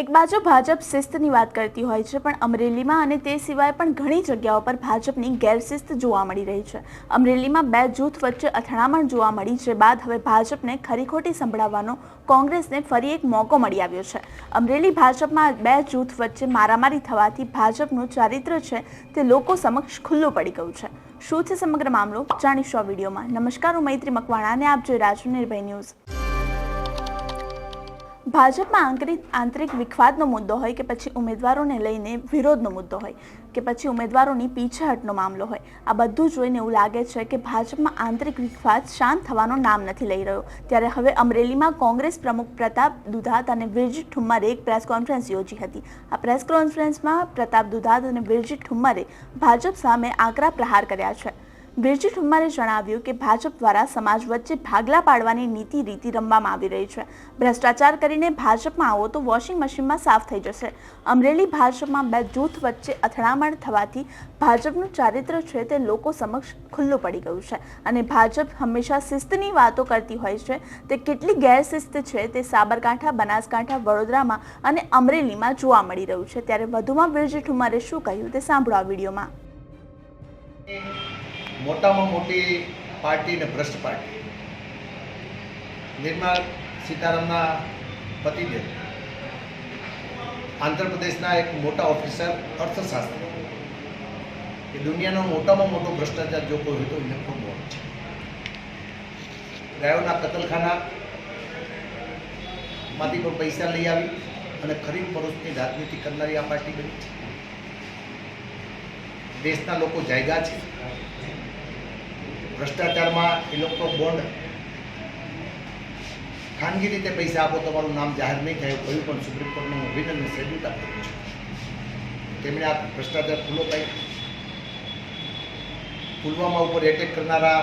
એક બાજુ ભાજપ શિસ્તની વાત કરતી હોય છે, પણ અમરેલીમાં અને તે સિવાય પણ ઘણી જગ્યાઓ પર ભાજપની ગેરશિસ્ત જોવા મળી રહી છે. અમરેલીમાં બે જૂથ વચ્ચે અથડામણ જોવા મળી, જે બાદ હવે ભાજપને ખરીખોટી સંભળાવવાનો કોંગ્રેસને ફરી એક મોકો મળી આવ્યો છે. અમરેલી ભાજપમાં બે જૂથ વચ્ચે મારામારી થવાથી ભાજપનું ચારિત્ર્ય છે તે લોકો સમક્ષ ખુલ્લું પડી ગયું છે. શું છે સમગ્ર મામલો, જાણીશું આ વિડીયોમાં. નમસ્કાર, હું મૈત્રી મકવાણા અને આપ જોઈ રહ્યા છો નિર્ભય ન્યૂઝ. ભાજપમાં આંતરિક વિખવાદનો મુદ્દો હોય કે પછી ઉમેદવારોને લઈને વિરોધનો મુદ્દો હોય કે પછી ઉમેદવારોની પીછેહટનો મામલો હોય, આ બધું જોઈને એવું લાગે છે કે ભાજપમાં આંતરિક વિખવાદ શાંત થવાનું નામ નથી લઈ રહ્યો. ત્યારે હવે અમરેલીમાં કોંગ્રેસ પ્રમુખ પ્રતાપ દુધાત અને વિરજીત ઠુમ્મરે એક પ્રેસ કોન્ફરન્સ યોજી હતી. આ પ્રેસ કોન્ફરન્સમાં પ્રતાપ દુધાત અને વિરજીત ઠુમ્મરે ભાજપ સામે આકરા પ્રહાર કર્યા છે. વિરજીત ઠુમ્મરે જણાવ્યું કે ભાજપ દ્વારા સમાજ વચ્ચે ભાગલા પાડવાની રીતિ રમવામાં આવી રહી છે. ભ્રષ્ટાચાર કરીને ભાજપમાં આવો તો વોશિંગ મશીનમાં સાફ થઈ જશે. અમરેલી ભાજપમાં બે જૂથ વચ્ચે અથડામણ થવાથી ભાજપનું ચારિત્ર્ય છે તે લોકો સમક્ષ ખુલ્લું પડી ગયું છે અને ભાજપ હંમેશા શિસ્તની વાતો કરતી હોય છે, તે કેટલી ગેરશિસ્ત છે તે સાબરકાંઠા, બનાસકાંઠા, વડોદરામાં અને અમરેલીમાં જોવા મળી રહ્યું છે. ત્યારે વધુમાં વિરજીત ઠુમ્મરે શું કહ્યું તે સાંભળો આ વિડીયોમાં. મોટામાં મોટી પાર્ટી ને ભ્રષ્ટ પાર્ટી નિર્મલા સીતારામના પતિદેવ આંધ્રપ્રદેશના એક મોટા ઓફિસર અર્થશાસ્ત્ર એ દુનિયાનો મોટામાં મોટો ભ્રષ્ટાચાર જો કોઈ હોય તો ઇલેક્ટ્રોન બોન્ડ છે. ગાયોના કતલખાના માંથી પણ પૈસા લઈ આવી અને ખરીદ પરોસની રાજનીતિ કરનારી આ પાર્ટી બની છે. દેશના લોકો જાયગા છે. ભ્રષ્ટાચારમાં ઇલેક્ટ્રો બોન્ડ ખાનગી રીતે પૈસા આપો તમારું નામ જાહેર નહીં થાય કહ્યું, પણ સુપ્રીમ કોર્ટનું અભિનંદન સેલ્યુટ આપ્યું છે. તેમણે આ ભ્રષ્ટાચાર ખુલ્લો પાડ્યો. પુલવામા ઉપર એટેક કરનારા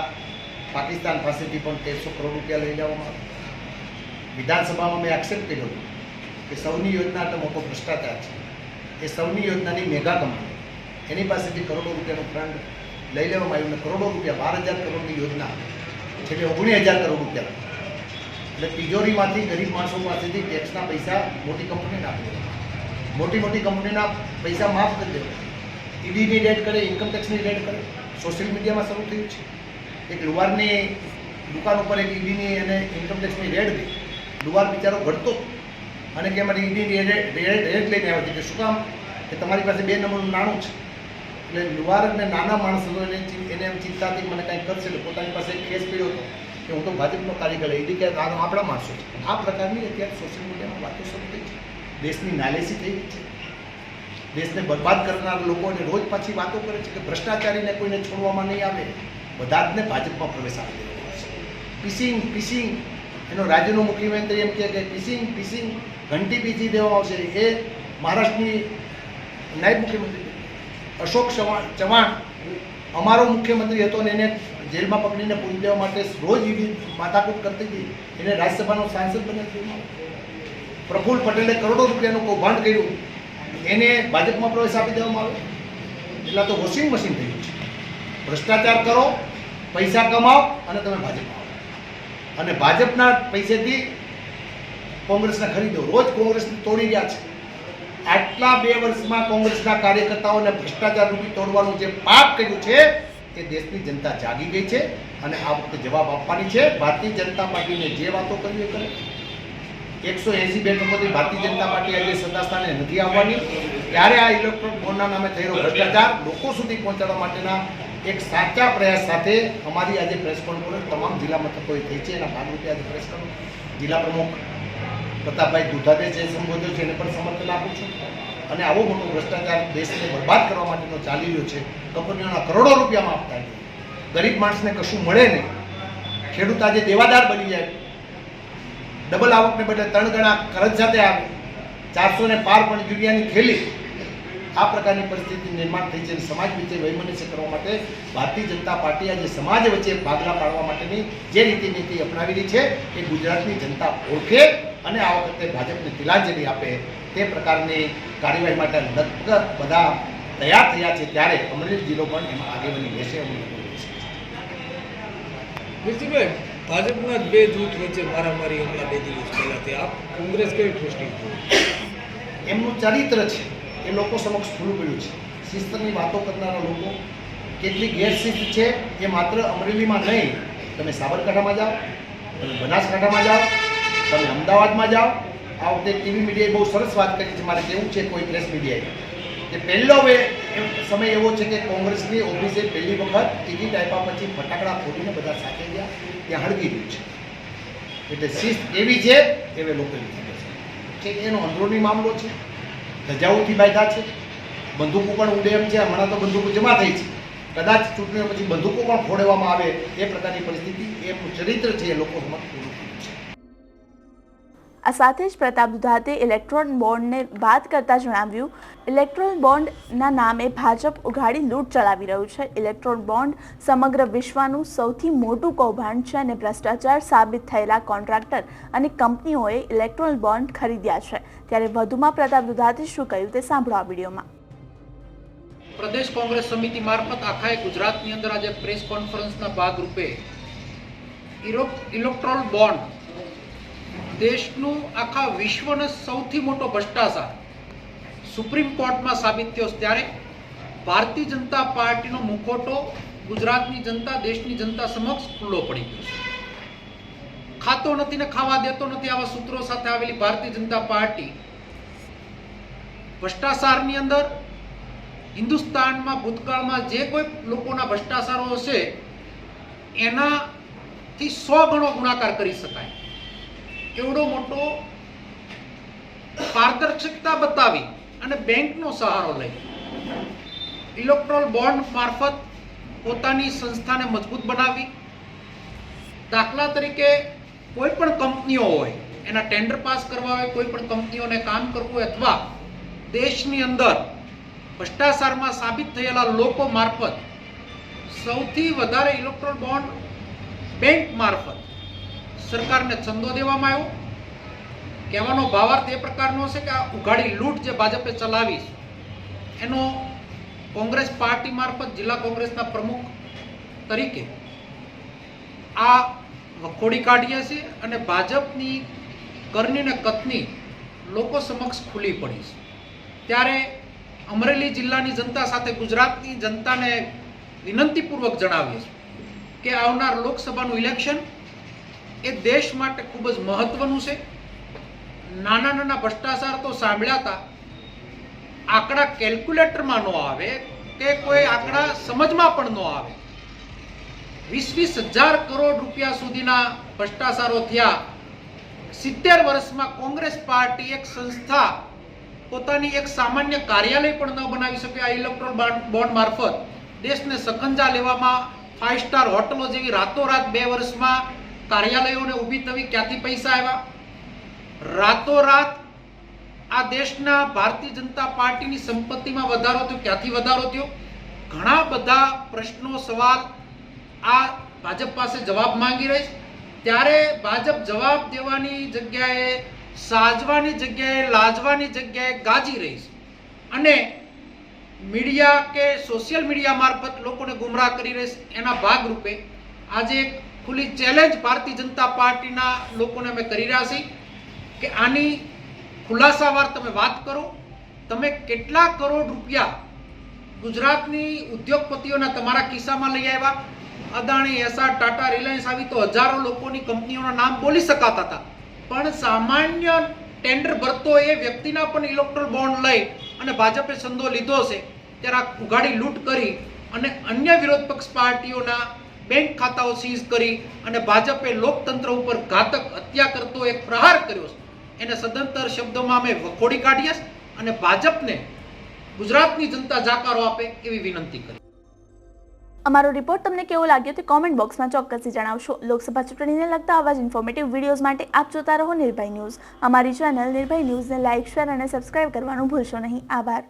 પાકિસ્તાન પાસેથી પણ 1300 કરોડ રૂપિયા લઈ જવામાં આવ્યા. વિધાનસભામાં મેં એક્સેપ્ટ કર્યો કે સૌની યોજના એટલે મોટો ભ્રષ્ટાચાર છે. એ સૌની યોજનાની મેગા કંપની એની પાસેથી કરોડો રૂપિયાનું ફંડ લઈ લેવામાં આવ્યું. કરોડો રૂપિયા, 12,000 કરોડની યોજના છેલ્લે 19,000 કરોડ રૂપિયા એટલે તિજોરીમાંથી ગરીબ માણસો પાસેથી ટેક્સના પૈસા મોટી કંપનીને આપી દેવા, મોટી કંપનીના પૈસા માફ કરી દેવા. ઈડીની રેડ કરે, ઇન્કમટેક્સની રેડ કરે. સોશિયલ મીડિયામાં શરૂ થયું છે. એક લુવારની દુકાન ઉપર એક ઈડીની અને ઇન્કમટેક્સની રેડ ગઈ. લુવાર બિચારો ઘડતો અને કે અમારી ઈડીની રેડ લઈને આવ્યો કે શું કામ કે તમારી પાસે 2 નંબરનું નાણું છે. એટલે લુવાર અને નાના માણસો એને એમ ચિંતા હતી મને કાંઈ કરશે. એટલે પોતાની પાસે એક કેસ પીડ્યો હતો કે હું તો ભાજપનો કાર્યકર, એ કે આપણા માણસો છે. આ પ્રકારની અત્યારે સોશિયલ મીડિયામાં વાતો શરૂ થઈ છે. દેશની નાલેસી થઈ ગઈ છે. દેશને બરબાદ કરનાર લોકોને રોજ પાછી વાતો કરે છે કે ભ્રષ્ટાચારીને કોઈને છોડવામાં નહીં આવે, બધા જને ભાજપમાં પ્રવેશ આપી દેવાનો છે. પીસિંગ એનો રાજ્યનો મુખ્યમંત્રી એમ કહે કે પીસિંગ ઘંટી પીસી દેવામાં આવશે. એ મહારાષ્ટ્રની નાયબ મુખ્યમંત્રી અશોક ચવાણ અમારો મુખ્યમંત્રી હતો ને એને જેલમાં પકડીને પૂરી દેવા માટે રોજ એવી માથાકૂટ કરતી હતી. એને રાજ્યસભાનો સાંસદ બનાવી. પ્રફુલ્લ પટેલે કરોડો રૂપિયાનું કૌભાંડ કર્યું, એને ભાજપમાં પ્રવેશ આપી દેવામાં આવે. એટલા તો વોશિંગ મશીન થયું છે. ભ્રષ્ટાચાર કરો, પૈસા કમાઓ અને તમે ભાજપમાં આવો અને ભાજપના પૈસેથી કોંગ્રેસને ખરીદો. રોજ કોંગ્રેસને તોડી રહ્યા છે. આટલા 2 વર્ષમાં કોંગ્રેસના કાર્યકર્તાઓને ભ્રષ્ટાચાર રૂપી તોડવાનું જે પાપ કર્યું છે એ દેશની જનતા જાગી ગઈ છે અને આ વખતે જવાબ આપવાની છે. ભારતીય જનતા પાર્ટીને જે વાતો કરવી એ કરે. 180 બેઠકોથી ભારતીય જનતા પાર્ટી આજે સત્તાસ્થાને નથી આવવાની. ત્યારે આ ઇલેક્ટ્રોનિક બોન્ડના નામે થઈ રહ્યો ભ્રષ્ટાચાર લોકો સુધી પહોંચાડવા માટેના એક સાચા પ્રયાસ સાથે અમારી આજે પ્રેસ કોન્ફરન્સ તમામ જિલ્લા મથકોએ થઈ છે. એના ભાગરૂપે આજે પ્રેસ કોન્ફરન્સ જિલ્લા પ્રમુખ પ્રતાપભાઈ દુધાતે જે સંબોધ્યો છે એને પણ સમર્થન આપું છું. અને આવો મોટો ભ્રષ્ટાચાર દેશને બરબાદ કરવા માટેનો ચાલી રહ્યો છે. કંપનીઓના કરોડો રૂપિયામાં આપતા છે. ગરીબ માણસને કશું મળે નહીં. ખેડૂત આજે દેવાદાર બની જાય. ડબલ આવકને બદલે 3 ગણા કરજ સાથે આવે. 400 ને પાર પણ યુરિયાની થેલી. આ પ્રકારની પરિસ્થિતિ નિર્માણ થઈ છે. સમાજ વચ્ચે વૈમનસ્ય કરવા માટે ભારતીય જનતા પાર્ટી આજે સમાજ વચ્ચે ભાગલા પાડવા માટેની જે નીતિ અપનાવી રહી છે એ ગુજરાતની જનતા ઓળખે અને આ વખતે ભાજપને તિલાંજલિ આપે તે પ્રકારની કાર્યવાહી માટે લગભગ બધા તૈયાર થયા છે. ત્યારે અમરેલી જિલ્લો પણ એમાં આગેવાની લેશે. ભાજપના 2 જૂથ વચ્ચે મારામારી હમણાં 2 દિવસ પહેલાથી આપ કોંગ્રેસ કેવી દૃષ્ટિ? એમનું ચરિત્ર છે એ લોકો સમક્ષ ખુલ્લું પડ્યું છે. શિસ્તની વાતો કરનારા લોકો કેટલી ગેરશિસ્ત છે એ માત્ર અમરેલીમાં નહીં, તમે સાબરકાંઠામાં જાઓ, તમે બનાસકાંઠામાં જાઓ, તમે અમદાવાદમાં જાઓ. આ વખતે ટીવી મીડિયાએ બહુ સરસ વાત કરી છે. મારે કેવું છે કોઈ પ્રેસ મીડિયાએ કે પહેલો સમય એવો છે કે કોંગ્રેસની ઓફિસે પહેલી વખત ટિકિટ આપ્યા પછી ફટાકડા ફોડીને બધા સાથે ગયા, ત્યાં હળગી રહ્યું છે. એટલે શિસ્ત એવી છે એવે લોકો કે એનો અંદરૂની મામલો છે. ધજાઓથી બાંધ્યા છે, બંદૂકો પણ ઉડે એમ છે. હમણાં તો બંદૂકો જમા થઈ છે, કદાચ ચૂંટણીઓ પછી બંદૂકો પણ ફોડવામાં આવે એ પ્રકારની પરિસ્થિતિ, એમનું ચરિત્ર છે એ લોકો સમક્ષ પૂરું થયું છે. આ સાથે જ પ્રતાપ દુધાતે ઇલેક્ટ્રોન બોન્ડને વાત કરતા જણાવ્યું, ઇલેક્ટ્રોન બોન્ડના નામે ભાજપ ઉઘાડી લૂંટ ચલાવી રહ્યું છે. ઇલેક્ટ્રોન બોન્ડ સમગ્ર વિશ્વનું સૌથી મોટું કૌભાંડ છે અને ભ્રષ્ટાચાર સાબિત થયેલા કોન્ટ્રાક્ટર અને કંપનીઓએ ઇલેક્ટ્રોન બોન્ડ ખરીદ્યા છે. ત્યારે વધુમાં પ્રતાપ દુધાતે શું કહ્યું તે સાંભળો આ વિડીયોમાં. પ્રદેશ કોંગ્રેસ સમિતિ મારફત આખા ગુજરાતની અંદર આજે પ્રેસ કોન્ફરન્સના ભાગરૂપે ઇલેક્ટ્રોલ બોન્ડ દેશનું આખા વિશ્વનો સૌથી મોટો ભ્રષ્ટાચાર સુપ્રીમ કોર્ટમાં સાબિત થયો. ત્યારે ભારતીય જનતા પાર્ટીનો મુખોટો ગુજરાતની જનતા, દેશની જનતા સમક્ષ ખુલ્લો પડી ગયો છે. ખાતો નથી ને ખાવા દેતો નથી, આવા સૂત્રો સાથે આવેલી ભારતીય જનતા પાર્ટી ભ્રષ્ટાચારની અંદર હિન્દુસ્તાનમાં ભૂતકાળમાં જે કોઈ લોકોના ભ્રષ્ટાચારો હશે એનાથી 100 ગણો ગુણાકાર કરી શકાય એવડો મોટો પારદર્શકતા બતાવી અને બેંકનો સહારો લઈ ઇલેક્ટ્રોલ બોન્ડ મારફત પોતાની સંસ્થાને મજબૂત બનાવી. દાખલા તરીકે કોઈ પણ કંપનીઓ હોય, એના ટેન્ડર પાસ કરવા હોય, કોઈ પણ કંપનીઓને કામ કરવું હોય અથવા દેશની અંદર ભ્રષ્ટાચારમાં સાબિત થયેલા લોકો મારફત સૌથી વધારે ઇલેક્ટ્રોલ બોન્ડ બેંક મારફત સરકારને ચંદો દેવામાં આવ્યો. કહેવાનો ભાવાર્થ એ પ્રકારનો છે કે આ ઉઘાડી લૂંટ જે ભાજપે ચલાવી એનો કોંગ્રેસ પાર્ટી મારફત જિલ્લા કોંગ્રેસના પ્રમુખ તરીકે આ વખોડી કાઢીએ છીએ અને ભાજપની કરની ને કથની લોકો સમક્ષ ખુલ્લી પડી છે. ત્યારે અમરેલી જિલ્લાની જનતા સાથે ગુજરાતની જનતાને વિનંતીપૂર્વક જણાવીએ છીએ કે આવનાર લોકસભાનું ઇલેક્શન એ દેશ માટે ખૂબ જ મહત્વનું છે. નાના નાના ભ્રષ્ટાચાર તો સાંભળ્યા હતા, આંકડા કેલ્ક્યુલેટરમાં ન આવે કે કોઈ આંકડા સમજમાં પણ ન આવે. 20,000 કરોડ રૂપિયા સુધીના ભ્રષ્ટાચારો થયા. 70 વર્ષમાં કોંગ્રેસ પાર્ટી એક સંસ્થા પોતાની એક સામાન્ય કાર્યાલય પણ ન બનાવી શકે. આ ઇલેક્ટ્રોલ બોન્ડ મારફત દેશને સખંજા લેવામાં 5 સ્ટાર હોટલો જેવી રાતોરાત 2 વર્ષમાં કાર્યાલયોને ઊભી થવી. ક્યાંથી પૈસા આવ્યા? રાતોરાત આ દેશના ભારતીય જનતા પાર્ટીની સંપત્તિમાં વધારો થયો. ક્યાંથી વધારો થયો? ઘણા બધા પ્રશ્નો, સવાલ આ ભાજપ પાસે જવાબ માંગી રહી. ત્યારે ભાજપ જવાબ દેવાની જગ્યાએ, સાજવાની જગ્યાએ, લાજવાની જગ્યાએ ગાજી રહી છે અને મીડિયા કે સોશિયલ મીડિયા મારફત લોકોને ગુમરાહ કરી રહી છે. એના ભાગરૂપે આજે એક ખુલ્લી ચેલેન્જ ભારતીય જનતા પાર્ટીના લોકોને અમે કરી રહ્યા છીએ કે આની ખુલાસાવાર તમે વાત કરો. તમે કેટલા કરોડ રૂપિયા ગુજરાતની ઉદ્યોગપતિઓના તમારા ખિસ્સામાં લઈ આવ્યા? અદાણી, એસઆર, ટાટા, રિલાયન્સ આવી તો હજારો લોકોની કંપનીઓના નામ બોલી શકાતા હતા, પણ સામાન્ય ટેન્ડર ભરતો એ વ્યક્તિના પણ ઇલેક્ટ્રોલ બોન્ડ લઈ અને ભાજપે સંદો લીધો છે. ત્યારે આ ઉઘાડી લૂંટ કરી અને અન્ય વિરોધ પક્ષ પાર્ટીઓના બેંક ખાતાઓ સીઝ કરી અને ભાજપે લોકતંત્ર ઉપર ઘાતક હત્યા કરતો એક પ્રહાર કર્યો છે. એને સદંતર શબ્દોમાં અમે વખોડી કાઢીએ અને ભાજપને ગુજરાતની જનતા જાકારો આપે એવી વિનંતી કરી. અમારો રિપોર્ટ તમને કેવો લાગ્યો તે કોમેન્ટ બોક્સમાં ચોક્કસથી જણાવશો. લોકસભા ચૂંટણીને લગતા આવા જ ઇન્ફોર્મેટિવ વિડીયોઝ માટે આપ જોતા રહો નિર્ભય ન્યૂઝ. અમારી ચેનલ નિર્ભય ન્યૂઝને લાઇક, શેર અને સબસ્ક્રાઇબ કરવાનું ભૂલશો નહીં. આભાર.